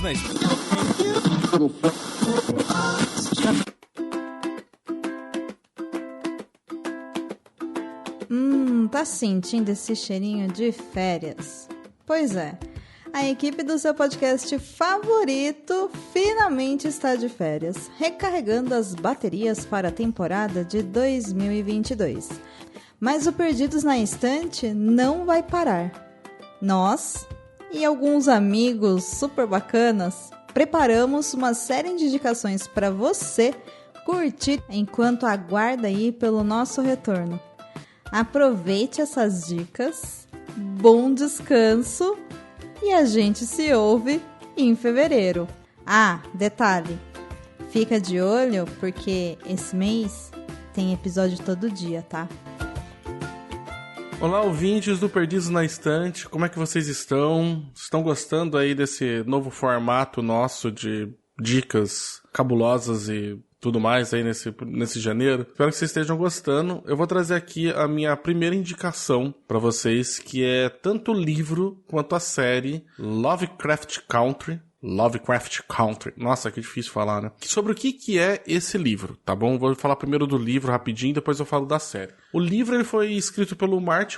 Perdidos na Estante. Tá sentindo esse cheirinho de férias? Pois é, a equipe do seu podcast favorito finalmente está de férias, recarregando as baterias para a temporada de 2022. Mas o Perdidos na Estante não vai parar. Nós e alguns amigos super bacanas preparamos uma série de indicações para você curtir enquanto aguarda aí pelo nosso retorno. Aproveite essas dicas, bom descanso e a gente se ouve em fevereiro. Ah, detalhe, fica de olho porque esse mês tem episódio todo dia, tá? Olá, ouvintes do Perdidos na Estante, como é que vocês estão? Estão gostando aí desse novo formato de dicas cabulosas e tudo mais aí nesse janeiro? Espero que vocês estejam gostando. Eu vou trazer aqui a minha primeira indicação para vocês, que é tanto o livro quanto a série Lovecraft Country. Nossa, que difícil falar, né? Sobre o que é esse livro, tá bom? Vou falar primeiro do livro rapidinho, depois eu falo da série. O livro ele foi escrito pelo Matt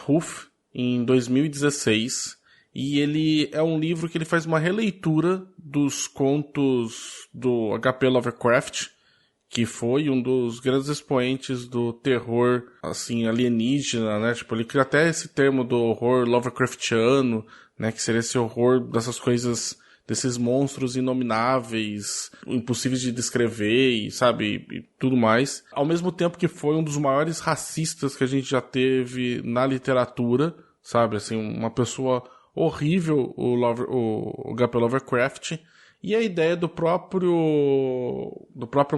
Ruff em 2016. E ele é um livro que ele faz uma releitura dos contos do H.P. Lovecraft, que foi um dos grandes expoentes do terror, assim, alienígena, né? Tipo, ele cria até esse termo do horror Lovecraftiano, né? Que seria esse horror dessas coisas, desses monstros inomináveis, impossíveis de descrever e, sabe, e tudo mais. Ao mesmo tempo que foi um dos maiores racistas que a gente já teve na literatura, sabe? Assim, uma pessoa horrível, o H.P. Lovecraft. E a ideia do próprio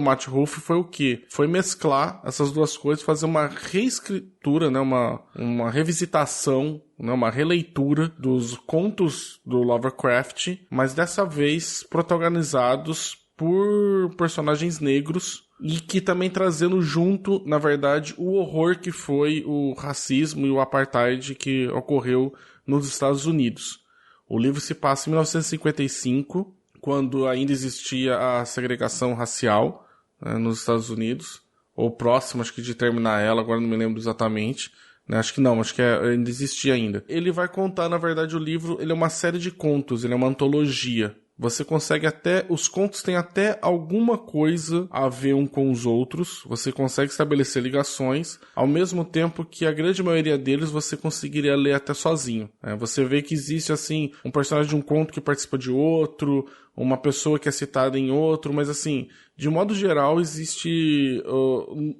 Matt Ruff foi o quê? Foi mesclar essas duas coisas, fazer uma reescritura, né? Uma revisitação, né? Uma releitura dos contos do Lovecraft, mas dessa vez protagonizados por personagens negros e que também trazendo junto, na verdade, o horror que foi o racismo e o apartheid que ocorreu nos Estados Unidos. O livro se passa em 1955, quando ainda existia a segregação racial, né, nos Estados Unidos, ou próximo, acho que de terminar ela, agora não me lembro exatamente, né, acho que ainda existia ainda. Ele vai contar, na verdade, o livro, ele é uma série de contos, ele é uma antologia. Você consegue os contos têm até alguma coisa a ver um com os outros, você consegue estabelecer ligações, ao mesmo tempo que a grande maioria deles você conseguiria ler até sozinho. Você vê que existe, assim, um personagem de um conto que participa de outro, uma pessoa que é citada em outro, mas assim, de modo geral existe,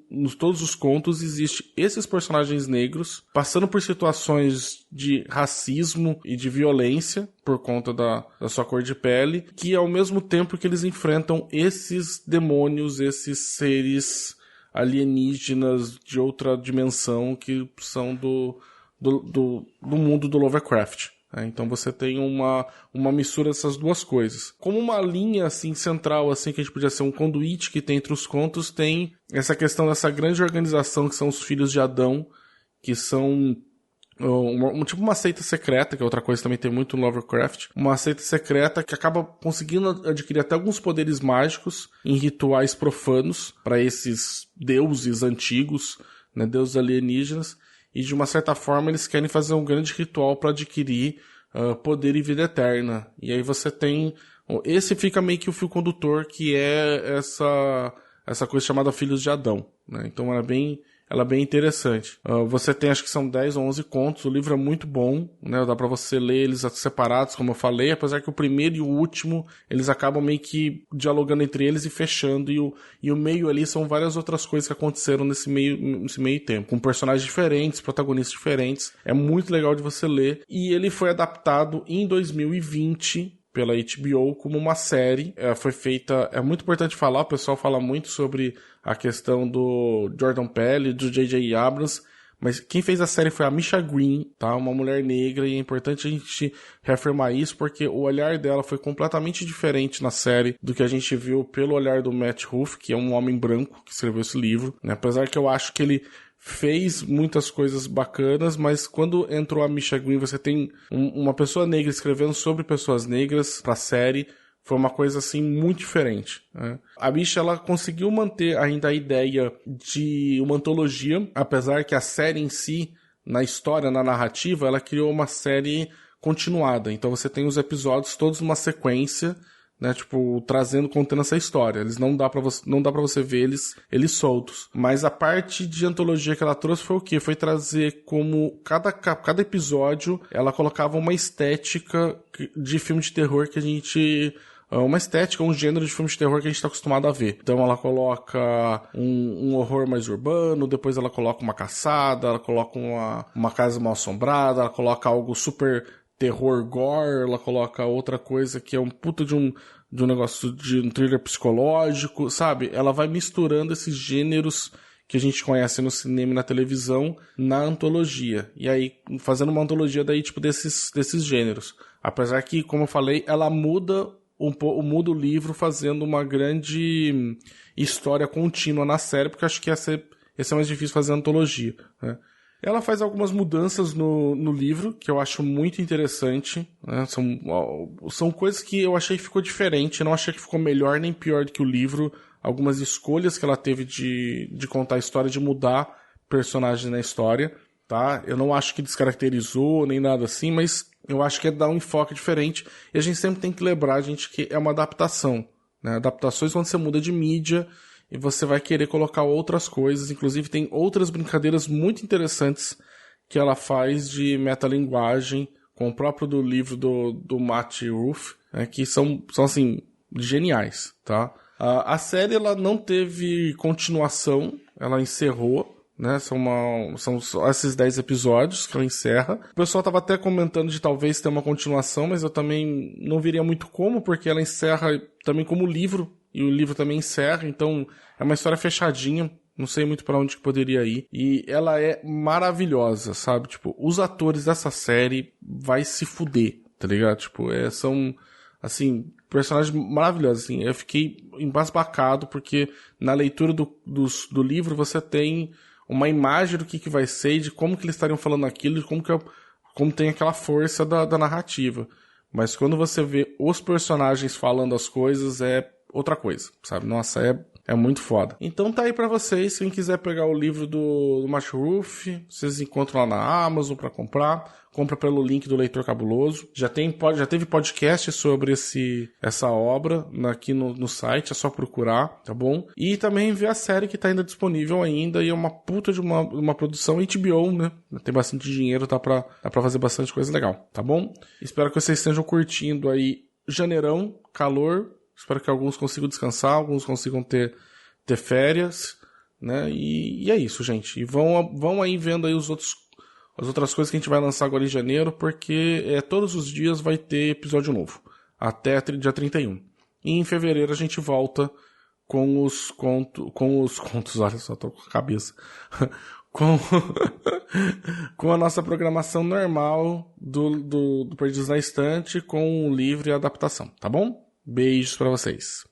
nos todos os contos existe esses personagens negros passando por situações de racismo e de violência por conta da sua cor de pele, que ao mesmo tempo que eles enfrentam esses demônios, esses seres alienígenas de outra dimensão que são do mundo do Lovecraft. Então você tem uma mistura dessas duas coisas. Como uma linha assim central, assim, que a gente podia ser um conduíte que tem entre os contos, tem essa questão dessa grande organização que são os Filhos de Adão, que são tipo uma seita secreta, que é outra coisa que também tem muito no Lovecraft, uma seita secreta que acaba conseguindo adquirir até alguns poderes mágicos em rituais profanos para esses deuses antigos, né, deuses alienígenas. E de uma certa forma eles querem fazer um grande ritual para adquirir poder e vida eterna. E aí você tem... Esse fica meio que o fio condutor, que é essa coisa chamada Filhos de Adão, né? Então ela é bem interessante. Você tem, acho que são 10 ou 11 contos. O livro é muito bom, né? Dá pra você ler eles separados, como eu falei. Apesar que o primeiro e o último, eles acabam meio que dialogando entre eles e fechando. E o meio ali são várias outras coisas que aconteceram nesse meio tempo. Com personagens diferentes, protagonistas diferentes. É muito legal de você ler. E ele foi adaptado em 2020... pela HBO como uma série. Foi feita... É muito importante falar, o pessoal fala muito sobre a questão do Jordan Peele, do J.J. Abrams, mas quem fez a série foi a Misha Green, tá? Uma mulher negra, e é importante a gente reafirmar isso, porque o olhar dela foi completamente diferente na série do que a gente viu pelo olhar do Matt Ruff, que é um homem branco que escreveu esse livro, né? Apesar que eu acho que ele fez muitas coisas bacanas, mas quando entrou a Misha Green, você tem uma pessoa negra escrevendo sobre pessoas negras pra série, foi uma coisa, assim, muito diferente, né? A Misha, ela conseguiu manter ainda a ideia de uma antologia, apesar que a série em si, na história, na narrativa, ela criou uma série continuada. Então você tem os episódios todos numa sequência, né, tipo, contando essa história. Eles não dá pra você ver eles soltos. Mas a parte de antologia que ela trouxe foi o quê? Foi trazer como cada episódio, ela colocava uma estética de filme de terror que a gente... uma estética, um gênero de filme de terror que a gente está acostumado a ver. Então ela coloca um horror mais urbano, depois ela coloca uma caçada, ela coloca uma casa mal assombrada, ela coloca algo super terror gore, ela coloca outra coisa que é um puta de um negócio de um thriller psicológico, sabe? Ela vai misturando esses gêneros que a gente conhece no cinema e na televisão na antologia. E aí, fazendo uma antologia daí, tipo, desses gêneros. Apesar que, como eu falei, ela muda o livro fazendo uma grande história contínua na série, porque acho que esse é mais difícil fazer antologia, né? Ela faz algumas mudanças no livro, que eu acho muito interessante, né? São coisas que eu achei que ficou diferente, não achei que ficou melhor nem pior do que o livro. Algumas escolhas que ela teve de contar a história, de mudar personagens na história, tá? Eu não acho que descaracterizou nem nada assim, mas eu acho que é dar um enfoque diferente. E a gente sempre tem que lembrar, gente, que é uma adaptação, né? Adaptações quando você muda de mídia e você vai querer colocar outras coisas. Inclusive tem outras brincadeiras muito interessantes que ela faz de metalinguagem, com o próprio do livro do Matt Ruff, né? Que são assim, geniais, tá? A série, ela não teve continuação, ela encerrou, né? São só esses 10 episódios que ela encerra. O pessoal tava até comentando de talvez ter uma continuação, mas eu também não viria muito como, porque ela encerra também como livro, e o livro também encerra, então é uma história fechadinha, não sei muito pra onde que poderia ir. E ela é maravilhosa, sabe? Tipo, os atores dessa série vai se fuder, tá ligado? Tipo, são, assim, personagens maravilhosos, assim. Eu fiquei embasbacado, porque na leitura do livro você tem uma imagem do que vai ser, de como que eles estariam falando aquilo, de como tem aquela força da narrativa. Mas quando você vê os personagens falando as coisas, é outra coisa, sabe? Nossa, é muito foda. Então tá aí pra vocês, quem quiser pegar o livro do Matt Ruff, vocês encontram lá na Amazon pra comprar. Compra pelo link do Leitor Cabuloso. Já teve podcast sobre essa obra aqui no site, é só procurar, tá bom? E também ver a série que tá ainda disponível ainda, e é uma puta de uma produção HBO, né? Tem bastante dinheiro, dá pra fazer bastante coisa legal, tá bom? Espero que vocês estejam curtindo aí janeirão, calor. Espero que alguns consigam descansar, alguns consigam ter férias, né? E é isso, gente. E vão aí vendo aí as outras coisas que a gente vai lançar agora em janeiro, porque todos os dias vai ter episódio novo, até dia 31. E em fevereiro a gente volta com os contos, olha só, tô com a cabeça, com a nossa programação normal do Perdidos na Estante, com o livro e a adaptação, tá bom? Beijos pra vocês.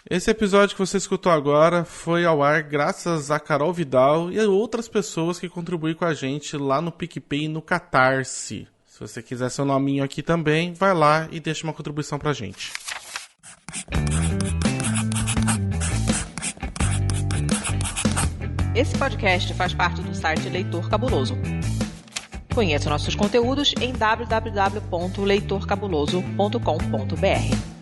Esse episódio que você escutou agora foi ao ar graças a Carol Vidal e a outras pessoas que contribuem com a gente lá no PicPay e no Catarse. Se você quiser seu nominho aqui também, vai lá e deixa uma contribuição pra gente. Esse podcast faz parte do site Leitor Cabuloso. Conheça nossos conteúdos em www.leitorcabuloso.com.br.